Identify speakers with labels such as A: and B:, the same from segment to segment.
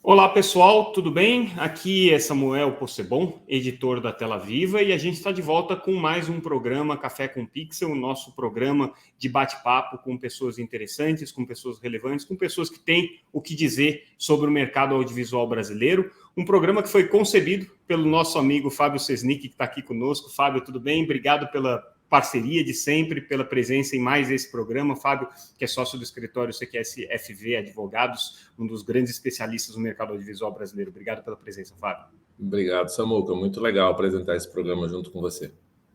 A: Olá pessoal, tudo bem? Aqui é Samuel Possebon, editor da Tela Viva, e a gente está de volta com mais um programa Café com Pixel, o nosso programa de bate-papo com pessoas interessantes, com pessoas relevantes, com pessoas que têm o que dizer sobre o mercado audiovisual brasileiro. Um programa que foi concebido pelo nosso amigo Fábio Sesnick, que está aqui conosco. Fábio, tudo bem? Obrigado pela parceria de sempre, pela presença em mais esse programa. Fábio, que é sócio do escritório CQS FV Advogados, um dos grandes especialistas no mercado audiovisual brasileiro. Obrigado pela presença, Fábio.
B: Obrigado, Samuca. Muito legal apresentar esse programa junto com você.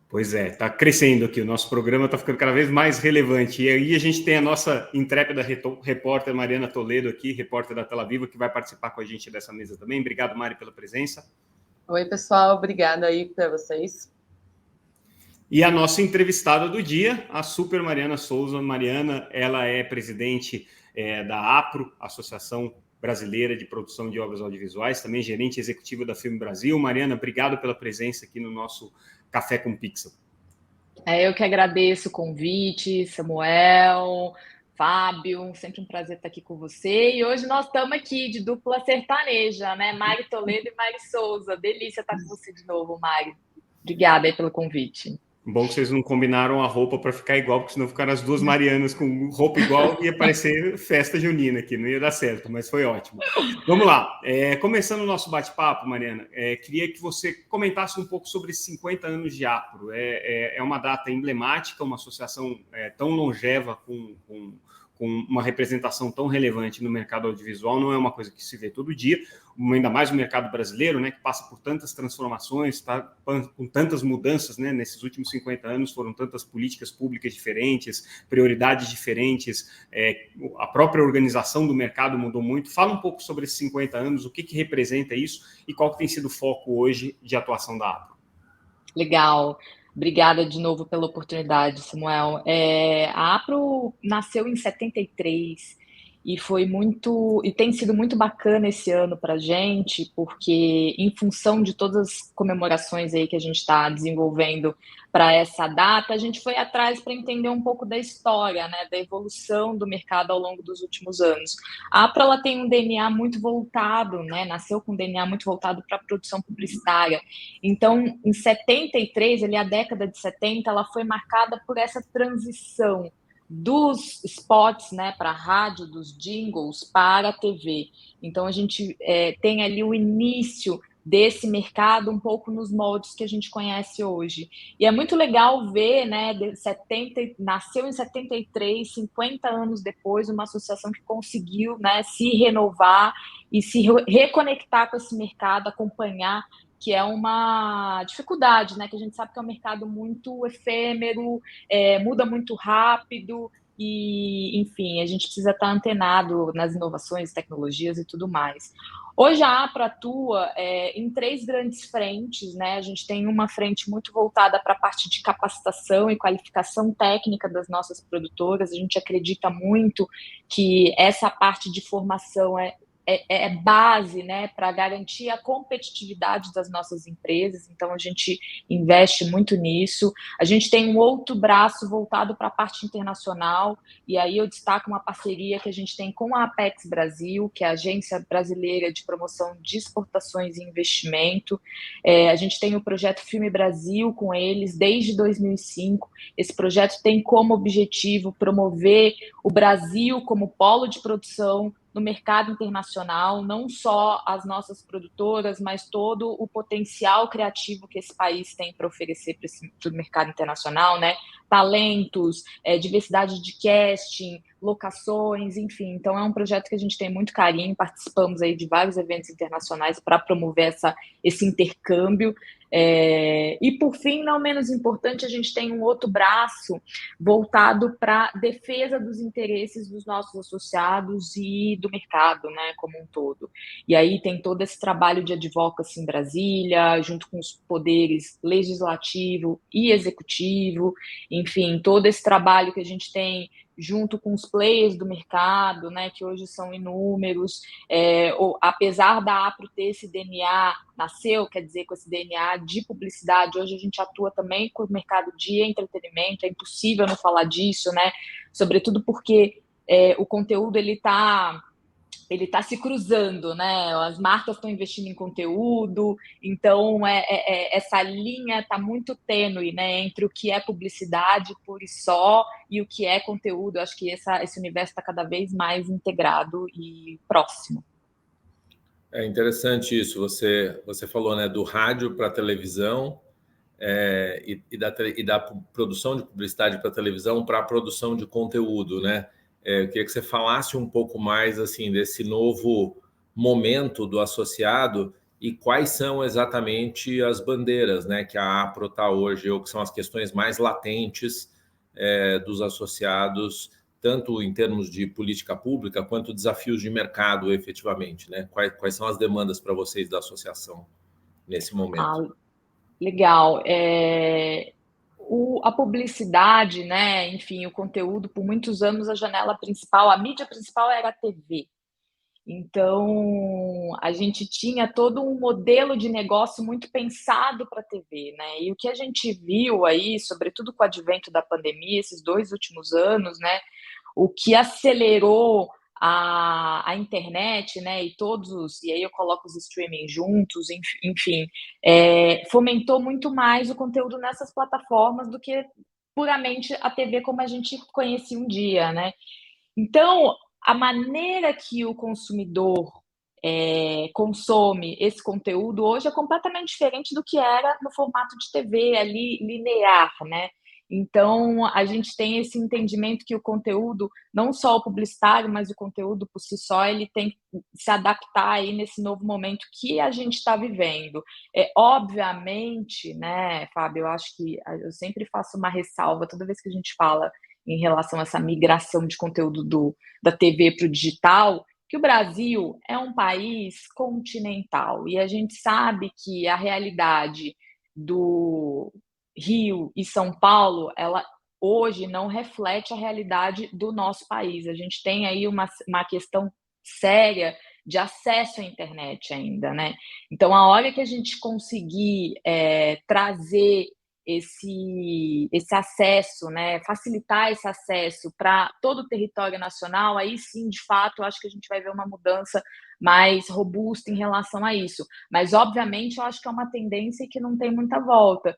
A: Pois é, está crescendo aqui, o nosso programa está ficando cada vez mais relevante. E aí a gente tem a nossa intrépida repórter Mariana Toledo aqui, repórter da Tela Viva, que vai participar com a gente dessa mesa também. Obrigado, Mari, pela presença.
C: Oi, pessoal. Obrigada aí para vocês.
A: E a nossa entrevistada do dia, a Super Mariana Souza. Mariana, ela é presidente da APRO, Associação Brasileira de Produção de Obras Audiovisuais, também gerente executiva da Filme Brasil. Mariana, obrigado pela presença aqui no nosso Café com Pixel.
C: Eu que agradeço o convite, Samuel, Fábio, sempre um prazer estar aqui com você. E hoje nós estamos aqui de dupla sertaneja, né? Mari Toledo e Mari Souza. Delícia estar com você de novo, Mari. Obrigada aí pelo convite.
A: Bom que vocês não combinaram a roupa para ficar igual, porque senão ficaram as duas Marianas com roupa igual e ia parecer festa junina aqui, não ia dar certo, mas foi ótimo. Vamos lá, começando o nosso bate-papo, Mariana, queria que você comentasse um pouco sobre esses 50 anos de APRO. É uma data emblemática, uma associação tão longeva com uma representação tão relevante no mercado audiovisual, não é uma coisa que se vê todo dia, ainda mais no mercado brasileiro, né, que passa por tantas transformações, tá, com tantas mudanças, né, nesses últimos 50 anos, foram tantas políticas públicas diferentes, prioridades diferentes, a própria organização do mercado mudou muito. Fala um pouco sobre esses 50 anos, o que representa isso e qual que tem sido o foco hoje de atuação da APRO.
C: Legal. Obrigada de novo pela oportunidade, Samuel. A APRO nasceu em 73 e tem sido muito bacana esse ano para a gente, porque em função de todas as comemorações aí que a gente está desenvolvendo para essa data, a gente foi atrás para entender um pouco da história, né, da evolução do mercado ao longo dos últimos anos. A APRO ela tem um DNA muito voltado, né, nasceu com um DNA muito voltado para a produção publicitária. Então, em 73, a década de 70, ela foi marcada por essa transição dos spots, né, para a rádio, dos jingles para a TV. Então, a gente tem ali o início desse mercado um pouco nos moldes que a gente conhece hoje. E é muito legal ver, né, nasceu em 73, 50 anos depois, uma associação que conseguiu, né, se renovar e se reconectar com esse mercado, acompanhar, que é uma dificuldade, né? Que a gente sabe que é um mercado muito efêmero, muda muito rápido e, enfim, a gente precisa estar antenado nas inovações, tecnologias e tudo mais. Hoje a APRO atua em 3 grandes frentes, né? A gente tem uma frente muito voltada para a parte de capacitação e qualificação técnica das nossas produtoras. A gente acredita muito que essa parte de formação é base, né, para garantir a competitividade das nossas empresas. Então, a gente investe muito nisso. A gente tem um outro braço voltado para a parte internacional, e aí eu destaco uma parceria que a gente tem com a Apex Brasil, que é a Agência Brasileira de Promoção de Exportações e Investimento. A gente tem o projeto Filme Brasil com eles desde 2005. Esse projeto tem como objetivo promover o Brasil como polo de produção no mercado internacional, não só as nossas produtoras, mas todo o potencial criativo que esse país tem para oferecer para o mercado internacional, né? Talentos, diversidade de casting, locações, enfim. Então, é um projeto que a gente tem muito carinho, participamos aí de vários eventos internacionais para promover esse intercâmbio. E, por fim, não menos importante, a gente tem um outro braço voltado para a defesa dos interesses dos nossos associados e do mercado, né, como um todo. E aí tem todo esse trabalho de advocacy em Brasília, junto com os poderes legislativo e executivo, enfim, todo esse trabalho que a gente tem junto com os players do mercado, né, que hoje são inúmeros, apesar da APRO ter esse DNA, quer dizer, com esse DNA de publicidade, hoje a gente atua também com o mercado de entretenimento, é impossível não falar disso, né, sobretudo porque o conteúdo, ele está ele está se cruzando, né? As marcas estão investindo em conteúdo, então essa linha está muito tênue, né? Entre o que é publicidade por si só e o que é conteúdo. Eu acho que esse universo está cada vez mais integrado e próximo.
B: É interessante isso. Você falou, né, do rádio para a televisão e da produção de publicidade para a televisão para a produção de conteúdo, né? Eu queria que você falasse um pouco mais assim desse novo momento do associado e quais são exatamente as bandeiras, né, que a APRO está hoje, ou que são as questões mais latentes dos associados, tanto em termos de política pública quanto desafios de mercado, efetivamente, né? Quais são as demandas para vocês da associação nesse momento?
C: Legal. A publicidade, né? Enfim, o conteúdo, por muitos anos, a janela principal, a mídia principal era a TV. Então, a gente tinha todo um modelo de negócio muito pensado para a TV, né? E o que a gente viu aí, sobretudo com o advento da pandemia, esses 2 últimos anos, né? O que acelerou a internet, né? E aí eu coloco os streaming juntos, enfim, fomentou muito mais o conteúdo nessas plataformas do que puramente a TV como a gente conhecia um dia, né? Então, a maneira que o consumidor consome esse conteúdo hoje é completamente diferente do que era no formato de TV ali linear, né? Então, a gente tem esse entendimento que o conteúdo, não só o publicitário, mas o conteúdo por si só, ele tem que se adaptar aí nesse novo momento que a gente está vivendo. Obviamente, né, Fábio, eu acho que eu sempre faço uma ressalva toda vez que a gente fala em relação a essa migração de conteúdo da TV para o digital, que o Brasil é um país continental e a gente sabe que a realidade do Rio e São Paulo, ela hoje não reflete a realidade do nosso país. A gente tem aí uma questão séria de acesso à internet ainda, né? Então, a hora que a gente conseguir trazer esse acesso, né, facilitar esse acesso para todo o território nacional, aí sim, de fato, eu acho que a gente vai ver uma mudança mais robusta em relação a isso. Mas, obviamente, eu acho que é uma tendência que não tem muita volta.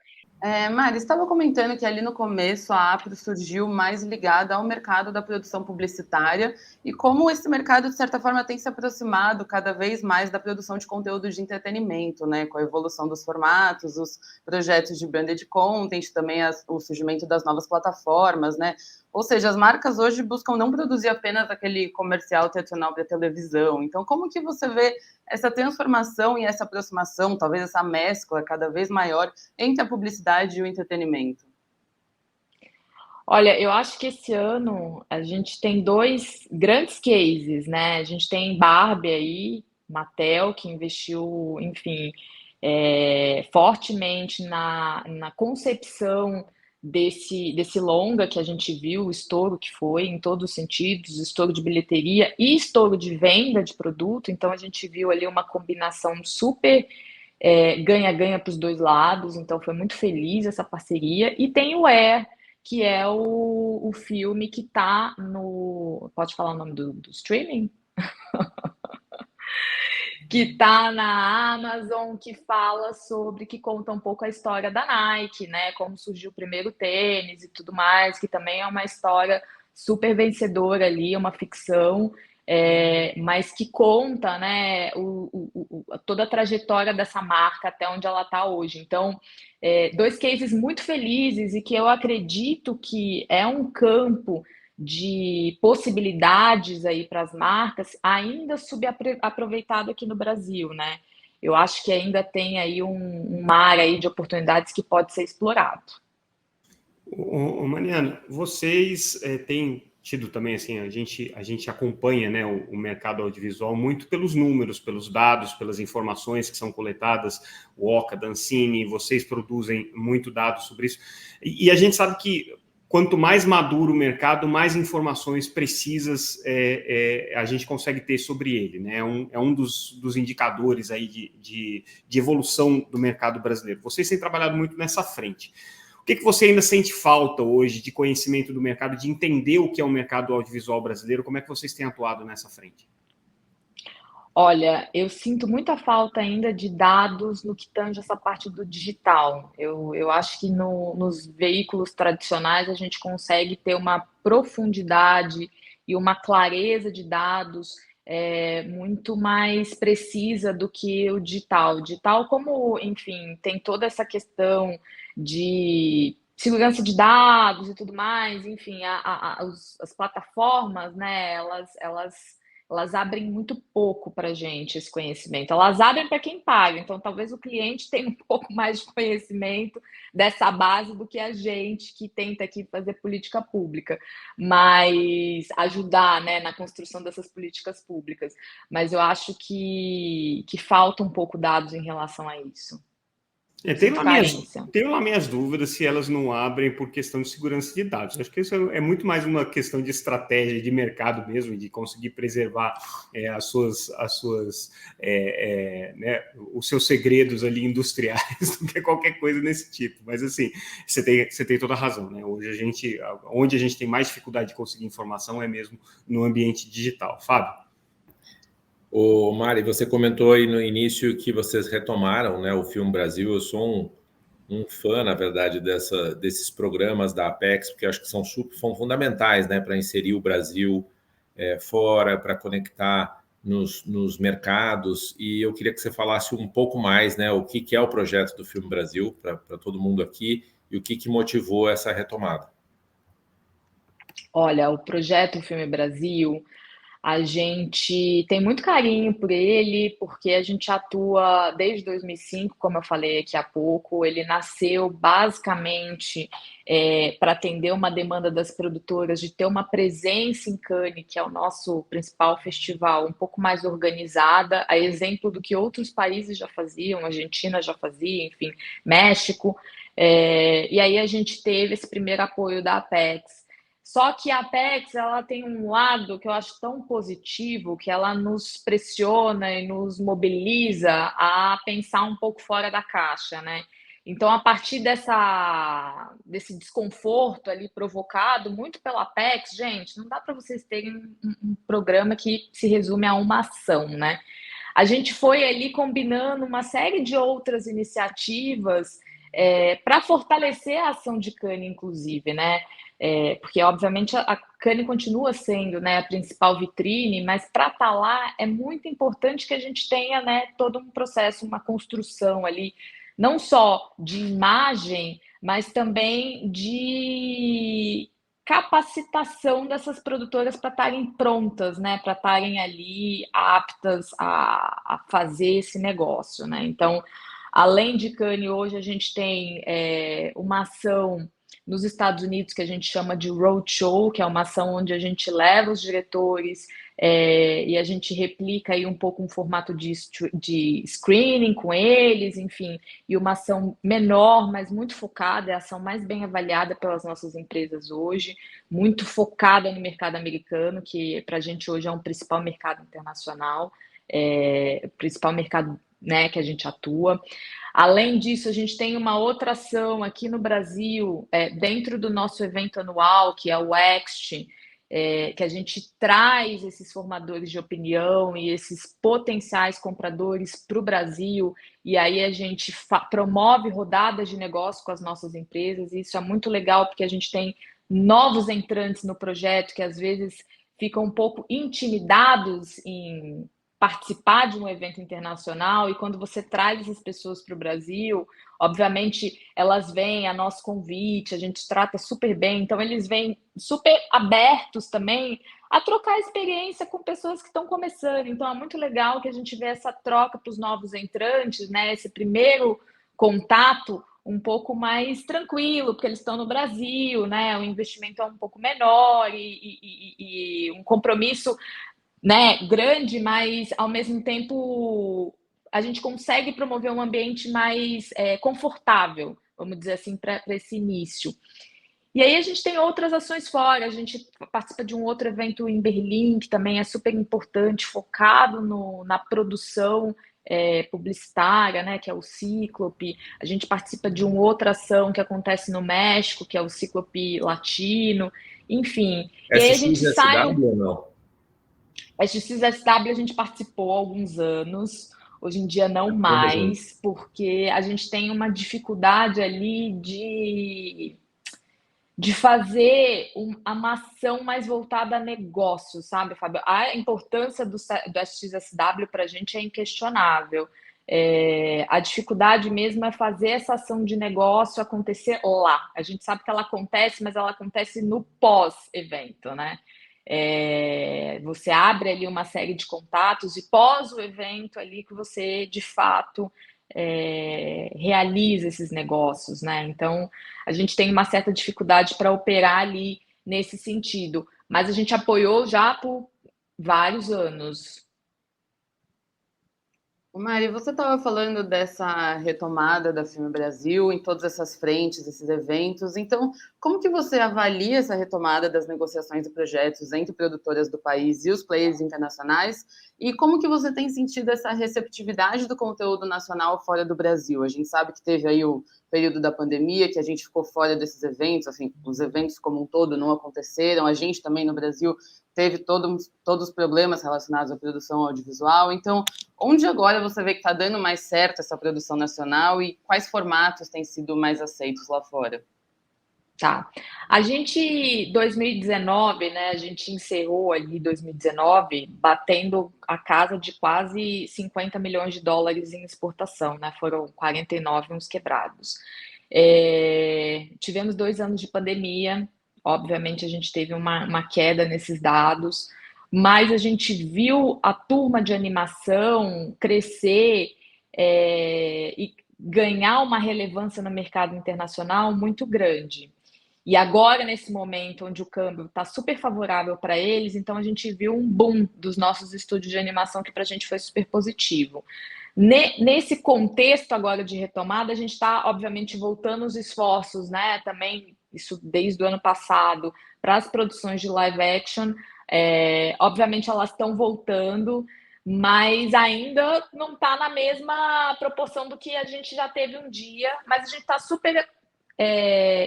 D: Mari, você estava comentando que ali no começo a APRO surgiu mais ligada ao mercado da produção publicitária e como esse mercado, de certa forma, tem se aproximado cada vez mais da produção de conteúdo de entretenimento, né? Com a evolução dos formatos, os projetos de branded content, também o surgimento das novas plataformas, né? Ou seja, as marcas hoje buscam não produzir apenas aquele comercial tradicional para televisão. Então, como que você vê essa transformação e essa aproximação, talvez essa mescla cada vez maior entre a publicidade e o entretenimento?
C: Olha, eu acho que esse ano a gente tem 2 grandes cases, né? A gente tem Barbie aí, Mattel, que investiu, enfim, fortemente na concepção desse longa que a gente viu, o estouro que foi em todos os sentidos, estouro de bilheteria e estouro de venda de produto. Então, a gente viu ali uma combinação super ganha-ganha para os 2 lados. Então, foi muito feliz essa parceria. E tem o Air, que é o filme que está no... Pode falar o nome do streaming? Que está na Amazon, que fala sobre, que conta um pouco a história da Nike, né? Como surgiu o primeiro tênis e tudo mais, que também é uma história super vencedora ali, uma ficção, mas que conta, né, toda a trajetória dessa marca até onde ela está hoje. Então, 2 cases muito felizes e que eu acredito que é um campo de possibilidades aí para as marcas ainda subaproveitado aqui no Brasil, né? Eu acho que ainda tem aí um mar aí de oportunidades que pode ser explorado.
A: Mariana, vocês têm tido também, assim, a gente acompanha, né, o mercado audiovisual muito pelos números, pelos dados, pelas informações que são coletadas, o Oca, Dancini, vocês produzem muito dados sobre isso, e a gente sabe que quanto mais maduro o mercado, mais informações precisas a gente consegue ter sobre ele, né? É um dos indicadores aí de evolução do mercado brasileiro. Vocês têm trabalhado muito nessa frente. O que você ainda sente falta hoje de conhecimento do mercado, de entender o que é o mercado audiovisual brasileiro? Como é que vocês têm atuado nessa frente?
C: Olha, eu sinto muita falta ainda de dados no que tange essa parte do digital. Eu acho que nos veículos tradicionais a gente consegue ter uma profundidade e uma clareza de dados muito mais precisa do que o digital. O digital, como, enfim, tem toda essa questão de segurança de dados e tudo mais, enfim, as plataformas, né, elas abrem muito pouco para a gente esse conhecimento. Elas abrem para quem paga, então talvez o cliente tenha um pouco mais de conhecimento dessa base do que a gente que tenta aqui fazer política pública, mas ajudar, né, na construção dessas políticas públicas. Mas eu acho que falta um pouco dados em relação a isso.
A: Tenho lá minhas dúvidas se elas não abrem por questão de segurança de dados. Acho que isso é muito mais uma questão de estratégia de mercado mesmo, de conseguir preservar né, os seus segredos ali industriais do que qualquer coisa nesse tipo. Mas assim, você tem toda a razão, né? Hoje onde a gente tem mais dificuldade de conseguir informação é mesmo no ambiente digital. Fábio?
B: Ô, Mari, você comentou aí no início que vocês retomaram, né, o Film Brasil. Eu sou um fã, na verdade, desses programas da Apex, porque eu acho que são fundamentais, né, para inserir o Brasil fora, para conectar nos mercados. E eu queria que você falasse um pouco mais, né, o que é o projeto do Film Brasil, para todo mundo aqui, e o que motivou essa retomada.
C: Olha, o projeto Filme Brasil, a gente tem muito carinho por ele, porque a gente atua desde 2005, como eu falei aqui há pouco. Ele nasceu basicamente para atender uma demanda das produtoras de ter uma presença em Cannes, que é o nosso principal festival, um pouco mais organizada, a exemplo do que outros países já faziam, a Argentina já fazia, enfim, México. E aí a gente teve esse primeiro apoio da Apex. Só que a Apex, ela tem um lado que eu acho tão positivo, que ela nos pressiona e nos mobiliza a pensar um pouco fora da caixa, né? Então, a partir desse desconforto ali provocado muito pela Apex, gente, não dá para vocês terem um programa que se resume a uma ação, né? A gente foi ali combinando uma série de outras iniciativas para fortalecer a ação de Cannes, inclusive, né? Porque, obviamente, a Cannes continua sendo, né, a principal vitrine, mas para estar lá é muito importante que a gente tenha, né, todo um processo, uma construção ali, não só de imagem, mas também de capacitação dessas produtoras para estarem prontas, né, para estarem ali aptas a fazer esse negócio, né? Então, além de Cannes, hoje a gente tem uma ação nos Estados Unidos que a gente chama de roadshow, que é uma ação onde a gente leva os diretores e a gente replica aí um pouco um formato de screening com eles, enfim, e uma ação menor, mas muito focada, é a ação mais bem avaliada pelas nossas empresas hoje, muito focada no mercado americano, que para a gente hoje é um principal mercado internacional, principal mercado, né, que a gente atua. Além disso, a gente tem uma outra ação aqui no Brasil, dentro do nosso evento anual, que é o Ext, que a gente traz esses formadores de opinião e esses potenciais compradores para o Brasil, e aí a gente promove rodadas de negócio com as nossas empresas, e isso é muito legal, porque a gente tem novos entrantes no projeto que às vezes ficam um pouco intimidados em participar de um evento internacional, e quando você traz essas pessoas para o Brasil, obviamente elas vêm a nosso convite, a gente trata super bem, então eles vêm super abertos também a trocar experiência com pessoas que estão começando. Então é muito legal que a gente vê essa troca para os novos entrantes, né? Esse primeiro contato um pouco mais tranquilo, porque eles estão no Brasil, né? O investimento é um pouco menor e um compromisso, né, grande, mas ao mesmo tempo a gente consegue promover um ambiente mais confortável, vamos dizer assim, para esse início. E aí a gente tem outras ações fora, a gente participa de um outro evento em Berlim, que também é super importante, focado na produção publicitária, né, que é o Cíclope. A gente participa de uma outra ação que acontece no México, que é o Cíclope Latino, enfim. E aí a gente sai...
B: ou não?
C: A XSW a gente participou há alguns anos, hoje em dia não mais, porque a gente tem uma dificuldade ali de fazer uma ação mais voltada a negócio, sabe, Fábio? A importância do SXSW para a gente é inquestionável. A dificuldade mesmo é fazer essa ação de negócio acontecer lá. A gente sabe que ela acontece, mas ela acontece no pós-evento, né? Você abre ali uma série de contatos e pós o evento ali que você, de fato, realiza esses negócios, né? Então, a gente tem uma certa dificuldade para operar ali nesse sentido, mas a gente apoiou já por vários anos.
D: Mari, você estava falando dessa retomada da Filme Brasil em todas essas frentes, esses eventos. Então, como que você avalia essa retomada das negociações e projetos entre produtoras do país e os players internacionais? E como que você tem sentido essa receptividade do conteúdo nacional fora do Brasil? A gente sabe que teve aí o período da pandemia, que a gente ficou fora desses eventos, assim, os eventos como um todo não aconteceram. A gente também no Brasil teve todos os problemas relacionados à produção audiovisual. Então, onde agora você vê que está dando mais certo essa produção nacional e quais formatos têm sido mais aceitos lá fora?
C: Tá. A gente, 2019, né, a gente encerrou ali 2019 batendo a casa de quase 50 milhões de dólares em exportação, né? Foram 49 uns quebrados. Tivemos 2 anos de pandemia, obviamente a gente teve uma queda nesses dados, mas a gente viu a turma de animação crescer e ganhar uma relevância no mercado internacional muito grande. E agora, nesse momento onde o câmbio está super favorável para eles, então a gente viu um boom dos nossos estúdios de animação que para a gente foi super positivo. Nesse contexto agora de retomada, a gente está, obviamente, voltando os esforços, né? Também, isso desde o ano passado, para as produções de live action. Obviamente, elas estão voltando, mas ainda não está na mesma proporção do que a gente já teve um dia, mas a gente está super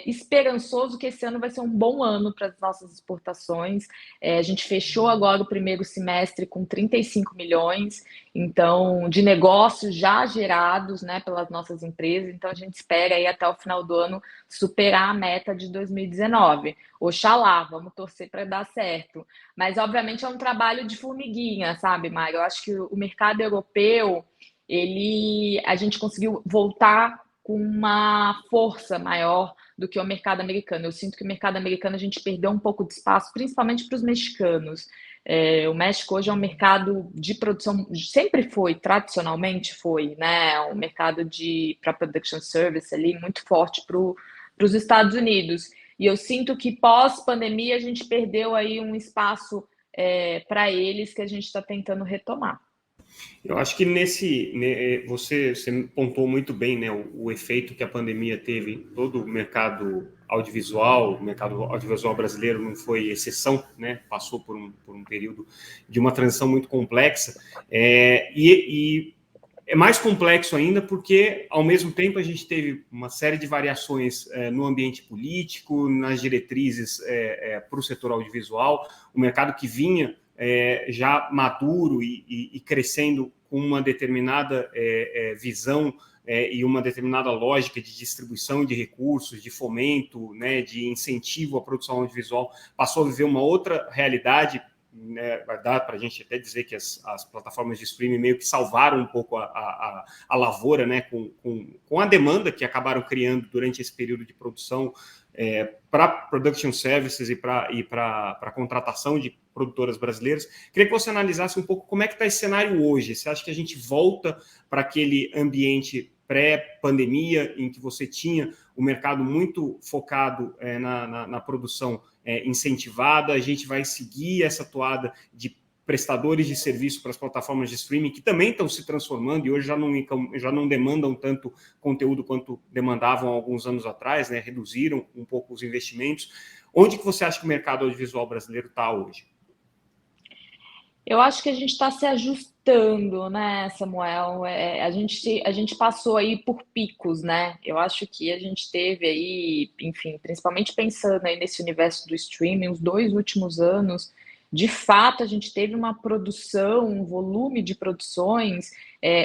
C: esperançoso que esse ano vai ser um bom ano para as nossas exportações. A gente fechou agora o primeiro semestre com 35 milhões, então, de negócios já gerados, né, pelas nossas empresas. Então, a gente espera aí até o final do ano superar a meta de 2019. Oxalá, vamos torcer para dar certo. Mas, obviamente, é um trabalho de formiguinha, sabe, Mário? Eu acho que o mercado europeu, a gente conseguiu voltar com uma força maior do que o mercado americano. Eu sinto que o mercado americano a gente perdeu um pouco de espaço, principalmente para os mexicanos. O México hoje é um mercado de produção, sempre foi, tradicionalmente foi, né? Um mercado para production service ali muito forte para os Estados Unidos. E eu sinto que pós-pandemia a gente perdeu aí um espaço para eles que a gente está tentando retomar.
A: Eu acho que você pontuou muito bem, né, o efeito que a pandemia teve em todo o mercado audiovisual. O mercado audiovisual brasileiro não foi exceção, né, passou por um período de uma transição muito complexa, e é mais complexo ainda porque, ao mesmo tempo, a gente teve uma série de variações no ambiente político, nas diretrizes para o setor audiovisual, o mercado que vinha já maduro e crescendo com uma determinada visão e uma determinada lógica de distribuição de recursos, de fomento, né, de incentivo à produção audiovisual, passou a viver uma outra realidade. Vai dar para a gente até dizer que as plataformas de streaming meio que salvaram um pouco a lavoura, né, com a demanda que acabaram criando durante esse período de produção para production services e para contratação de produtoras brasileiras. Queria que você analisasse um pouco como é que está esse cenário hoje. Você acha que a gente volta para aquele ambiente pré-pandemia, em que você tinha o mercado muito focado na produção incentivada? A gente vai seguir essa toada de prestadores de serviço para as plataformas de streaming, que também estão se transformando e hoje já não demandam tanto conteúdo quanto demandavam alguns anos atrás, né? Reduziram um pouco os investimentos. Onde que você acha que o mercado audiovisual brasileiro está hoje?
C: Eu acho que a gente está se ajustando, né, Samuel? A gente passou aí por picos, né? Eu acho que a gente teve aí, enfim, principalmente pensando aí nesse universo do streaming, os 2 últimos anos de fato, a gente teve uma produção, um volume de produções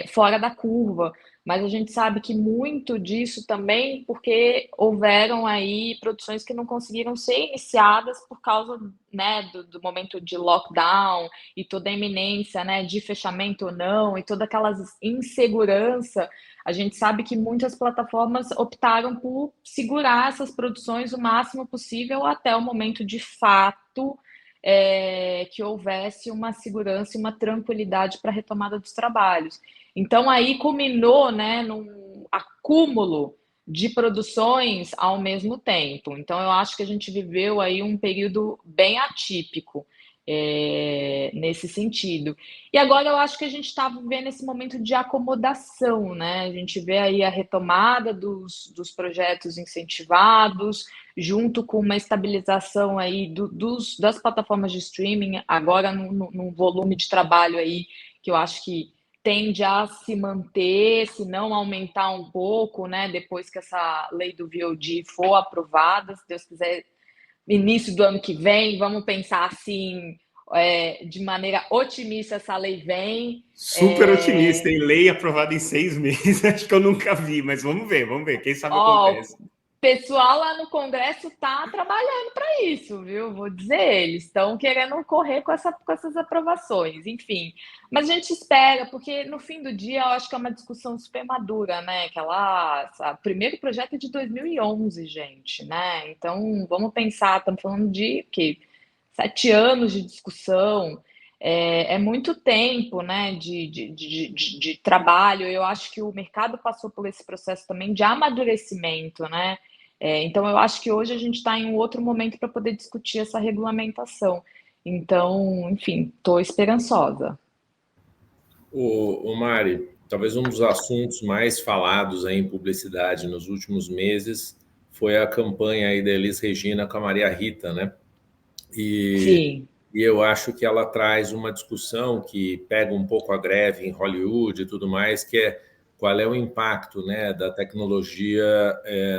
C: fora da curva, mas a gente sabe que muito disso também porque houveram aí produções que não conseguiram ser iniciadas por causa, né, do momento de lockdown e toda a iminência, né, de fechamento ou não, e toda aquela insegurança. A gente sabe que muitas plataformas optaram por segurar essas produções o máximo possível até o momento de fato que houvesse uma segurança e uma tranquilidade para a retomada dos trabalhos. Então, aí culminou, né, num acúmulo de produções ao mesmo tempo. Então, eu acho que a gente viveu aí um período bem atípico nesse sentido. E agora eu acho que a gente está vivendo esse momento de acomodação, né? A gente vê aí a retomada dos projetos incentivados, junto com uma estabilização aí das plataformas de streaming, agora num volume de trabalho aí que eu acho que tende a se manter, se não aumentar um pouco, né? Depois que essa lei do VOD for aprovada, se Deus quiser, início do ano que vem, vamos pensar assim, de maneira otimista, essa lei vem.
A: Super otimista, hein? Lei aprovada em 6 meses, acho que eu nunca vi, mas vamos ver, quem sabe acontece.
C: Pessoal lá no Congresso está trabalhando para isso, viu? Vou dizer, eles estão querendo correr com essas aprovações, enfim. Mas a gente espera, porque no fim do dia eu acho que é uma discussão super madura, né? O primeiro projeto é de 2011, gente, né? Então vamos pensar, estamos falando de quê? 7 anos de discussão. É muito tempo, né, de trabalho. Eu acho que o mercado passou por esse processo também de amadurecimento, né? Então, eu acho que hoje a gente está em um outro momento para poder discutir essa regulamentação. Então, enfim, estou esperançosa.
B: O Mari, talvez um dos assuntos mais falados aí em publicidade nos últimos meses foi a campanha aí da Elis Regina com a Maria Rita, né?
C: Sim.
B: E eu acho que ela traz uma discussão que pega um pouco a greve em Hollywood e tudo mais, que é qual é o impacto, né, da tecnologia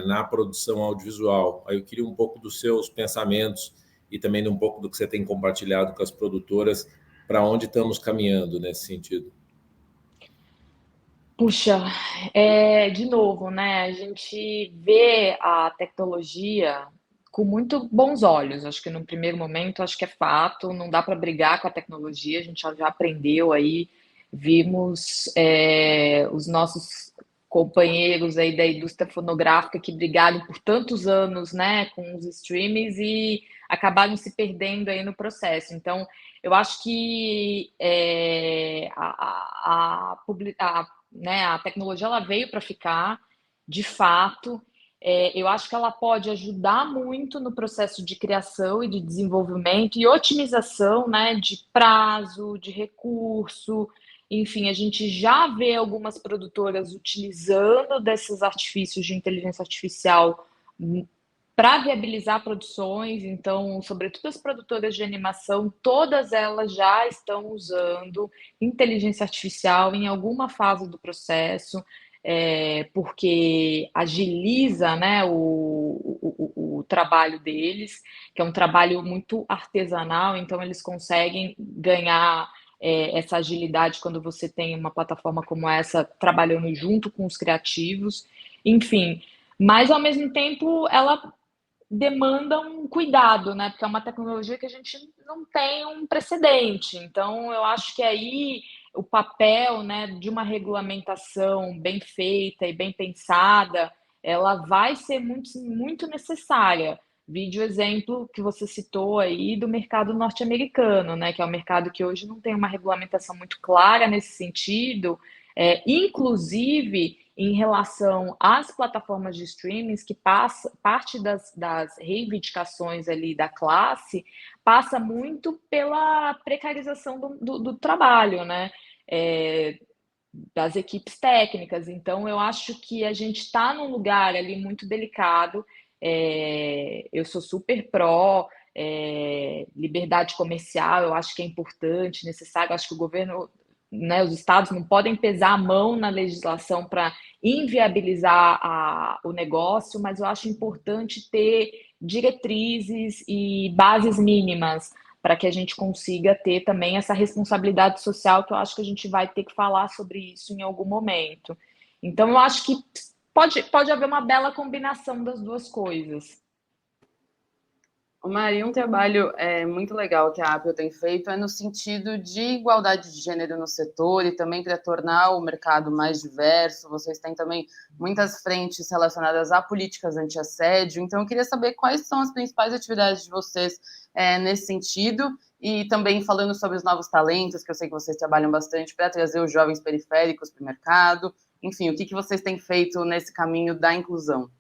B: na produção audiovisual. Aí eu queria um pouco dos seus pensamentos e também um pouco do que você tem compartilhado com as produtoras, para onde estamos caminhando nesse sentido.
C: Puxa, de novo, né? A gente vê a tecnologia com muito bons olhos. Acho que no primeiro momento, acho que é fato, não dá para brigar com a tecnologia, a gente já aprendeu aí, vimos os nossos companheiros aí da indústria fonográfica que brigaram por tantos anos, né, com os streams e acabaram se perdendo aí no processo. Então, eu acho que né, a tecnologia ela veio para ficar, de fato. Eu acho que ela pode ajudar muito no processo de criação e de desenvolvimento e otimização, né, de prazo, de recurso. Enfim, a gente já vê algumas produtoras utilizando desses artifícios de inteligência artificial para viabilizar produções. Então, sobretudo as produtoras de animação, todas elas já estão usando inteligência artificial em alguma fase do processo, porque agiliza, né, o trabalho deles, que é um trabalho muito artesanal, então eles conseguem ganhar essa agilidade quando você tem uma plataforma como essa trabalhando junto com os criativos, enfim. Mas, ao mesmo tempo, ela demanda um cuidado, né? Porque é uma tecnologia que a gente não tem um precedente. Então, eu acho que aí o papel, né, de uma regulamentação bem feita e bem pensada, ela vai ser muito, muito necessária. Vídeo exemplo que você citou aí do mercado norte-americano, né? Que é um mercado que hoje não tem uma regulamentação muito clara nesse sentido, inclusive em relação às plataformas de streaming, que parte das reivindicações ali da classe passa muito pela precarização do trabalho, né? Das equipes técnicas. Então, eu acho que a gente está num lugar ali muito delicado. Eu sou super pró liberdade comercial, eu acho que é importante, necessário. Eu acho que o governo, né, os estados não podem pesar a mão na legislação para inviabilizar o negócio, mas eu acho importante ter diretrizes e bases mínimas para que a gente consiga ter também essa responsabilidade social, que eu acho que a gente vai ter que falar sobre isso em algum momento. Então, eu acho que pode haver uma bela combinação das duas coisas.
D: Mari, um trabalho muito legal que a Apple tem feito é no sentido de igualdade de gênero no setor e também para tornar o mercado mais diverso. Vocês têm também muitas frentes relacionadas a políticas anti-assédio. Então, eu queria saber quais são as principais atividades de vocês nesse sentido e também falando sobre os novos talentos, que eu sei que vocês trabalham bastante para trazer os jovens periféricos para o mercado. Enfim, o que vocês têm feito nesse caminho da inclusão?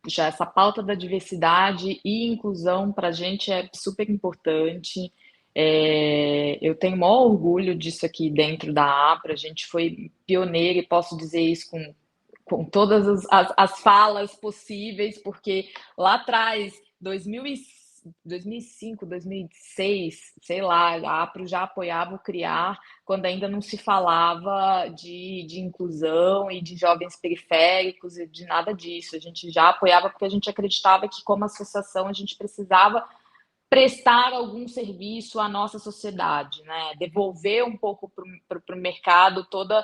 C: Já essa pauta da diversidade e inclusão para a gente é super importante. Eu tenho o maior orgulho disso aqui dentro da APRA. A gente foi pioneira e posso dizer isso com todas as falas possíveis, porque lá atrás, 2005, 2006, sei lá, a APRO já apoiava o CRIAR quando ainda não se falava de inclusão e de jovens periféricos e de nada disso. A gente já apoiava porque a gente acreditava que, como associação, a gente precisava prestar algum serviço à nossa sociedade, né? Devolver um pouco para o mercado todos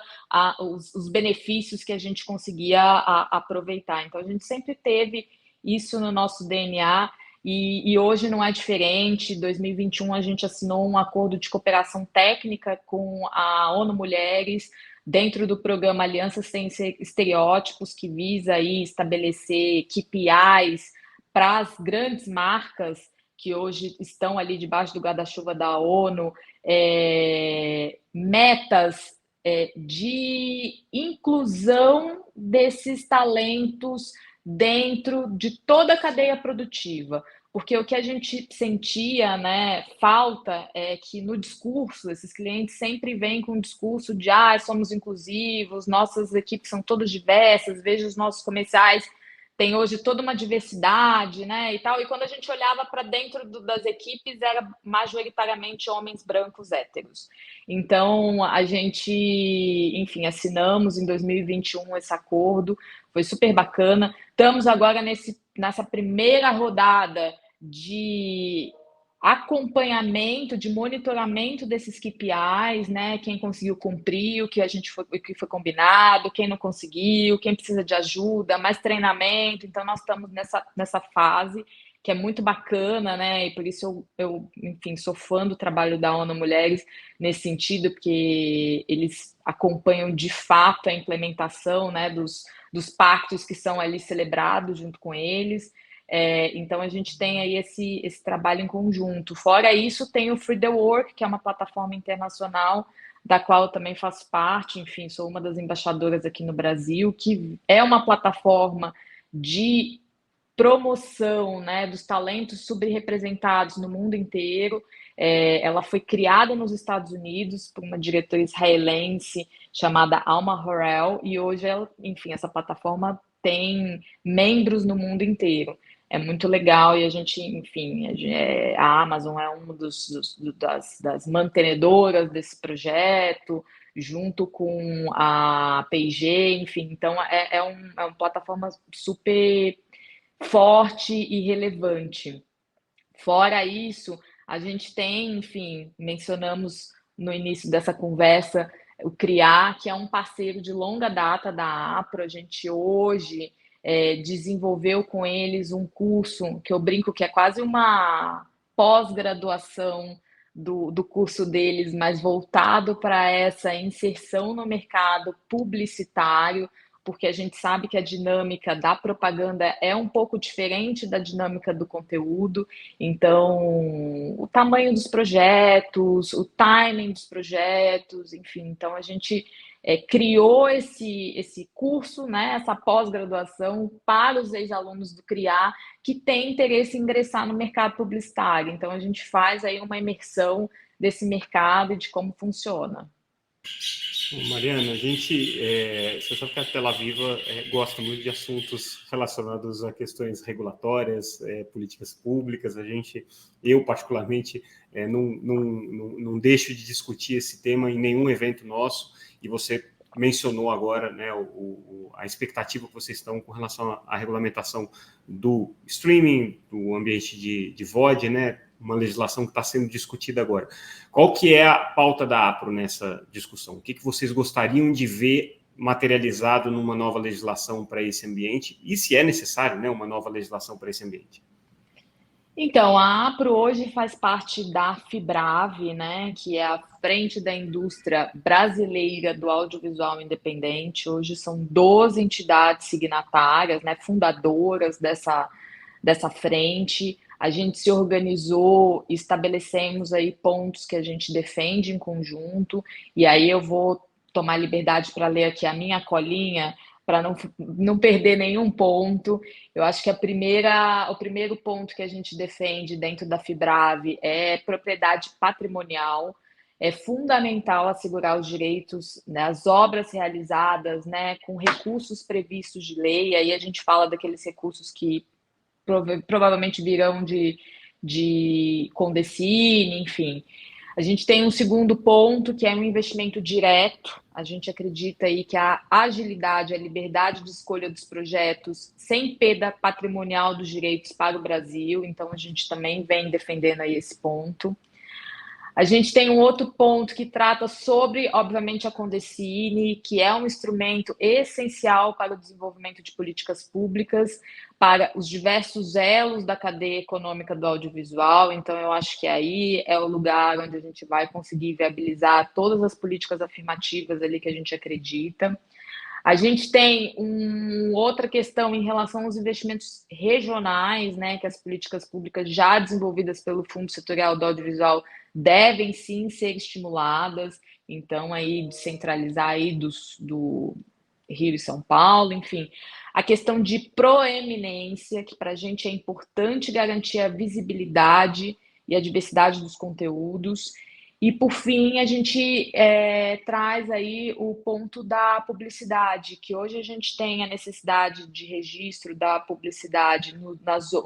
C: os benefícios que a gente conseguia aproveitar. Então, a gente sempre teve isso no nosso DNA. E hoje não é diferente. Em 2021, a gente assinou um acordo de cooperação técnica com a ONU Mulheres, dentro do programa Alianças Sem Estereótipos, que visa aí estabelecer KPIs para as grandes marcas que hoje estão ali debaixo do guarda-chuva da ONU, metas de inclusão desses talentos dentro de toda a cadeia produtiva, porque o que a gente sentia, né, falta é que no discurso, esses clientes sempre vêm com um discurso de somos inclusivos, nossas equipes são todas diversas, veja os nossos comerciais, tem hoje toda uma diversidade, né, e tal, e quando a gente olhava para dentro das equipes, era majoritariamente homens brancos héteros. Então, a gente, enfim, assinamos em 2021 esse acordo, foi super bacana. Estamos agora nessa primeira rodada de acompanhamento, de monitoramento desses KPIs, né? Quem conseguiu cumprir o que foi combinado, quem não conseguiu, quem precisa de ajuda, mais treinamento. Então, nós estamos nessa fase que é muito bacana, né? E por isso eu enfim, sou fã do trabalho da ONU Mulheres nesse sentido, porque eles acompanham de fato a implementação, né, dos pactos que são ali celebrados junto com eles. Então, a gente tem aí esse trabalho em conjunto. Fora isso, tem o Free the Work, que é uma plataforma internacional da qual eu também faço parte, enfim, sou uma das embaixadoras aqui no Brasil, que é uma plataforma de promoção, né, dos talentos subrepresentados no mundo inteiro. Ela foi criada nos Estados Unidos por uma diretora israelense chamada Alma Horel, e hoje, enfim, essa plataforma tem membros no mundo inteiro. É muito legal e a gente, enfim, a Amazon é uma das mantenedoras desse projeto, junto com a P&G, enfim, então é uma plataforma super forte e relevante. Fora isso, a gente tem, enfim, mencionamos no início dessa conversa, o CRIAR, que é um parceiro de longa data da APRO. A gente hoje desenvolveu com eles um curso que eu brinco que é quase uma pós-graduação do curso deles, mas voltado para essa inserção no mercado publicitário, porque a gente sabe que a dinâmica da propaganda é um pouco diferente da dinâmica do conteúdo. Então, o tamanho dos projetos, o timing dos projetos, enfim, então a gente criou esse curso, né, essa pós-graduação para os ex-alunos do CRIAR que têm interesse em ingressar no mercado publicitário. Então, a gente faz aí uma imersão desse mercado e de como funciona.
A: Mariana, a gente, você sabe que a Tela Viva gosta muito de assuntos relacionados a questões regulatórias, políticas públicas. Eu particularmente, não deixo de discutir esse tema em nenhum evento nosso, e você mencionou agora, né, a expectativa que vocês estão com relação à regulamentação do streaming, do ambiente de VOD, né, uma legislação que está sendo discutida agora. Qual que é a pauta da APRO nessa discussão? O que vocês gostariam de ver materializado numa nova legislação para esse ambiente? E se é necessário, né, uma nova legislação para esse ambiente?
C: Então, a APRO hoje faz parte da FIBRAVE, né, que é a Frente da Indústria Brasileira do Audiovisual Independente. Hoje são 12 entidades signatárias, né, fundadoras dessa frente. A gente se organizou, estabelecemos aí pontos que a gente defende em conjunto, e aí eu vou tomar liberdade para ler aqui a minha colinha, para não perder nenhum ponto. Eu acho que o primeiro ponto que a gente defende dentro da FIBRAVE é propriedade patrimonial. É fundamental assegurar os direitos, né, as obras realizadas, né, com recursos previstos de lei. Aí a gente fala daqueles recursos que provavelmente virão de Condecine, enfim. A gente tem um segundo ponto, que é um investimento direto. A gente acredita aí que a agilidade, a liberdade de escolha dos projetos sem perda patrimonial dos direitos para o Brasil. Então, a gente também vem defendendo aí esse ponto. A gente tem um outro ponto que trata sobre, obviamente, a Condecine, que é um instrumento essencial para o desenvolvimento de políticas públicas, para os diversos elos da cadeia econômica do audiovisual. Então, eu acho que aí é o lugar onde a gente vai conseguir viabilizar todas as políticas afirmativas ali que a gente acredita. A gente tem outra questão em relação aos investimentos regionais, né, que as políticas públicas já desenvolvidas pelo Fundo Setorial do Audiovisual devem sim ser estimuladas. Então, aí descentralizar aí do Rio e São Paulo, enfim. A questão de proeminência, que para a gente é importante garantir a visibilidade e a diversidade dos conteúdos. E, por fim, a gente traz aí o ponto da publicidade, que hoje a gente tem a necessidade de registro da publicidade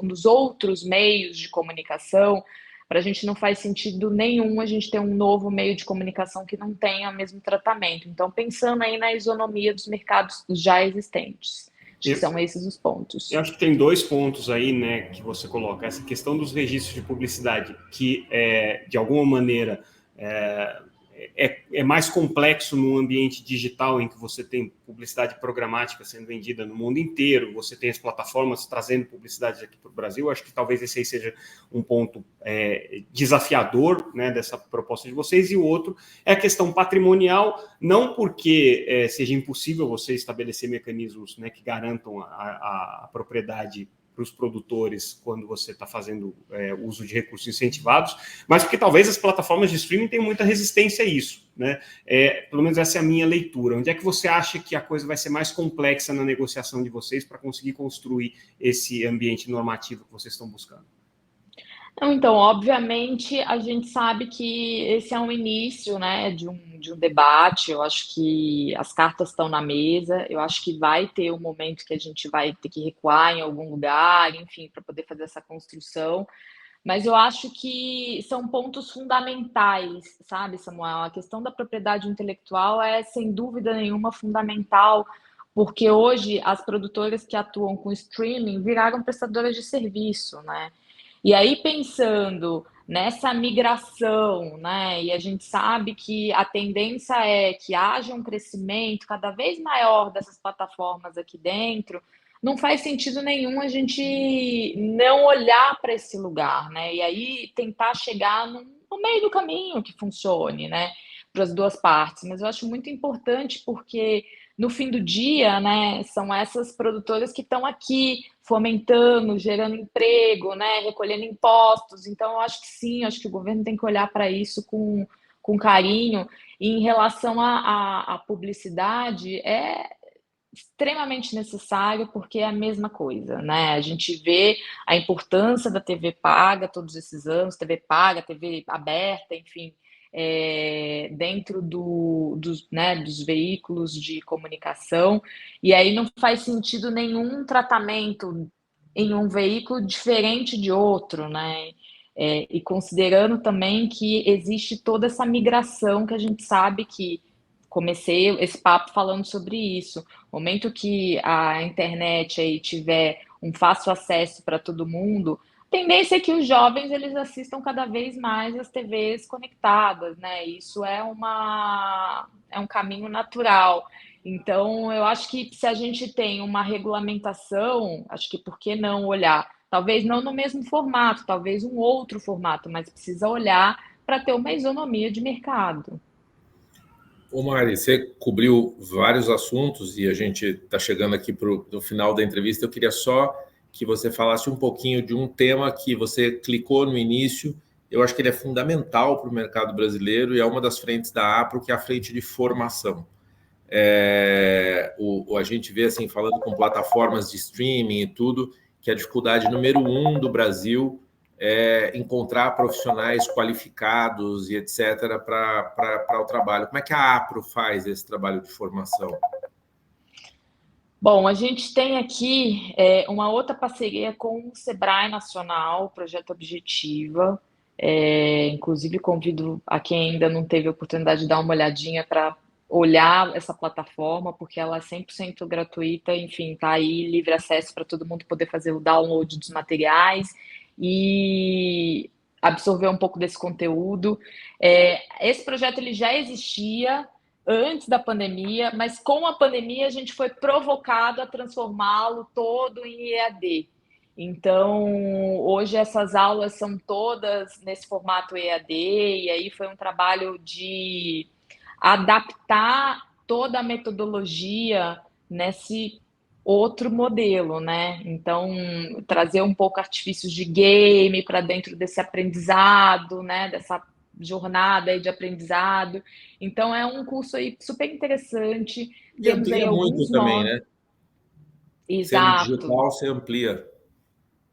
C: nos outros meios de comunicação. Para a gente não faz sentido nenhum a gente ter um novo meio de comunicação que não tenha o mesmo tratamento. Então, pensando aí na isonomia dos mercados já existentes. Acho que são esses os pontos.
A: Eu acho que tem 2 pontos aí, né, que você coloca. Essa questão dos registros de publicidade, que, de alguma maneira, é mais complexo num ambiente digital em que você tem publicidade programática sendo vendida no mundo inteiro, você tem as plataformas trazendo publicidade aqui para o Brasil. Acho que talvez esse aí seja um ponto desafiador, né, dessa proposta de vocês. E o outro é a questão patrimonial, não porque seja impossível você estabelecer mecanismos, né, que garantam a propriedade para os produtores quando você está fazendo uso de recursos incentivados, mas porque talvez as plataformas de streaming tenham muita resistência a isso, né? Pelo menos essa é a minha leitura. Onde é que você acha que a coisa vai ser mais complexa na negociação de vocês para conseguir construir esse ambiente normativo que vocês estão buscando?
C: Então, obviamente, a gente sabe que esse é um início, né, de um debate. Eu acho que as cartas estão na mesa. Eu acho que vai ter um momento que a gente vai ter que recuar em algum lugar, enfim, para poder fazer essa construção. Mas eu acho que são pontos fundamentais, sabe, Samuel? A questão da propriedade intelectual é, sem dúvida nenhuma, fundamental, porque hoje as produtoras que atuam com streaming viraram prestadoras de serviço, né? E aí, pensando nessa migração, né, e a gente sabe que a tendência é que haja um crescimento cada vez maior dessas plataformas aqui dentro, não faz sentido nenhum a gente não olhar para esse lugar, né? E aí tentar chegar no meio do caminho que funcione, né, para as duas partes. Mas eu acho muito importante porque no fim do dia, né, são essas produtoras que estão aqui fomentando, gerando emprego, né, recolhendo impostos. Então, eu acho que sim, acho que o governo tem que olhar para isso com carinho. E em relação à publicidade, é extremamente necessário porque é a mesma coisa, né? A gente vê a importância da TV paga todos esses anos, TV paga, TV aberta, enfim, dentro dos veículos de comunicação, e aí não faz sentido nenhum tratamento em um veículo diferente de outro, né? E considerando também que existe toda essa migração que a gente sabe que comecei esse papo falando sobre isso. No momento que a internet aí tiver um fácil acesso para todo mundo, tendência é que os jovens eles assistam cada vez mais as TVs conectadas, né? Isso é um caminho natural. Então, eu acho que se a gente tem uma regulamentação, acho que por que não olhar? Talvez não no mesmo formato, talvez um outro formato, mas precisa olhar para ter uma isonomia de mercado.
B: Ô Mari, você cobriu vários assuntos e a gente está chegando aqui para o final da entrevista. Eu queria só que você falasse um pouquinho de um tema que você clicou no início. Eu acho que ele é fundamental para o mercado brasileiro e é uma das frentes da APRO, que é a frente de formação. A gente vê, assim, falando com plataformas de streaming e tudo, que a dificuldade número 1 do Brasil é encontrar profissionais qualificados e etc. para o trabalho. Como é que a APRO faz esse trabalho de formação?
C: Bom, a gente tem aqui uma outra parceria com o Sebrae Nacional, o Projeto Objetiva. Inclusive, convido a quem ainda não teve a oportunidade de dar uma olhadinha para olhar essa plataforma, porque ela é 100% gratuita, enfim, está aí, livre acesso para todo mundo poder fazer o download dos materiais e absorver um pouco desse conteúdo. Esse projeto ele já existia antes da pandemia, mas com a pandemia a gente foi provocado a transformá-lo todo em EAD. Então, hoje essas aulas são todas nesse formato EAD, e aí foi um trabalho de adaptar toda a metodologia nesse outro modelo, né? Então, trazer um pouco artifícios de game para dentro desse aprendizado, né? Dessa jornada aí de aprendizado. Então, é um curso aí super interessante.
B: E amplia muito também, né?
C: Exato.
B: Sendo digital, você amplia.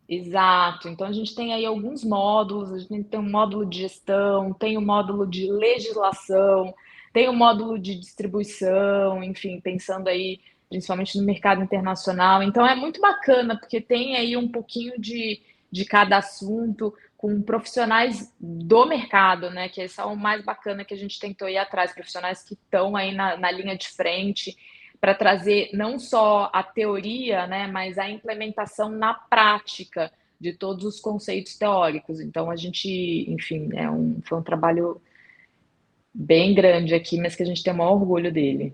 C: Exato. Então, a gente tem aí alguns módulos. A gente tem um módulo de gestão, tem um módulo de legislação, tem um módulo de distribuição, enfim, pensando aí principalmente no mercado internacional. Então, é muito bacana, porque tem aí um pouquinho de cada assunto com profissionais do mercado, né? Que esse é o mais bacana que a gente tentou ir atrás, profissionais que estão aí na linha de frente para trazer não só a teoria, né, mas a implementação na prática de todos os conceitos teóricos. Então, a gente, enfim, foi um trabalho bem grande aqui, mas que a gente tem o maior orgulho dele.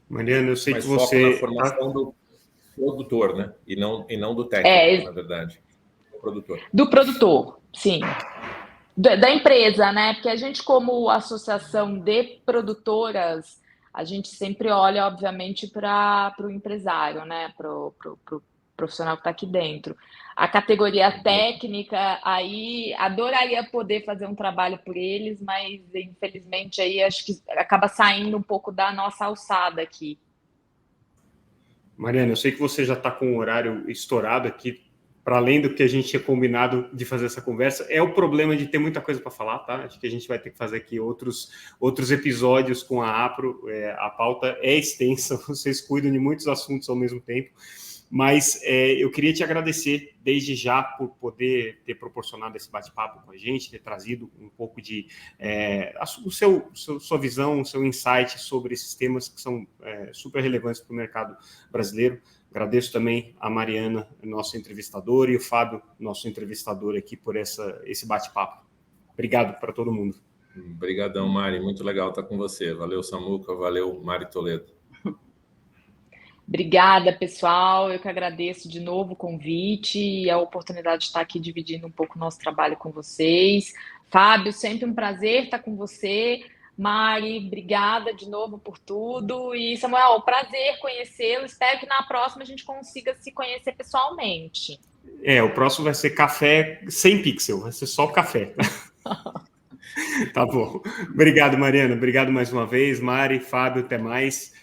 A: Mariana, eu sei
B: mas
A: que você...
B: na formação do produtor, né? E não do técnico, na verdade. Do produtor. Do
C: produtor, sim. Da empresa, né? Porque a gente, como associação de produtoras, a gente sempre olha, obviamente, para o empresário, né? Para o profissional que está aqui dentro. A categoria técnica, aí adoraria poder fazer um trabalho por eles, mas infelizmente aí acho que acaba saindo um pouco da nossa alçada aqui.
A: Mariana, eu sei que você já está com o horário estourado aqui, para além do que a gente tinha combinado de fazer essa conversa. É o problema de ter muita coisa para falar, tá? Acho que a gente vai ter que fazer aqui outros episódios com a APRO. A pauta é extensa, vocês cuidam de muitos assuntos ao mesmo tempo. Mas eu queria te agradecer desde já por poder ter proporcionado esse bate-papo com a gente, ter trazido um pouco de sua visão, o seu insight sobre esses temas que são super relevantes para o mercado brasileiro. Agradeço também a Mariana, nossa entrevistadora, e o Fábio, nosso entrevistador aqui, por esse bate-papo. Obrigado para todo mundo.
B: Obrigadão, Mari. Muito legal estar com você. Valeu, Samuca. Valeu, Mari Toledo.
C: Obrigada, pessoal. Eu que agradeço de novo o convite e a oportunidade de estar aqui dividindo um pouco o nosso trabalho com vocês. Fábio, sempre um prazer estar com você. Mari, obrigada de novo por tudo. E, Samuel, prazer conhecê-lo. Espero que na próxima a gente consiga se conhecer pessoalmente.
A: O próximo vai ser café sem pixel, vai ser só café. Tá bom. Obrigado, Mariana. Obrigado mais uma vez. Mari, Fábio, até mais.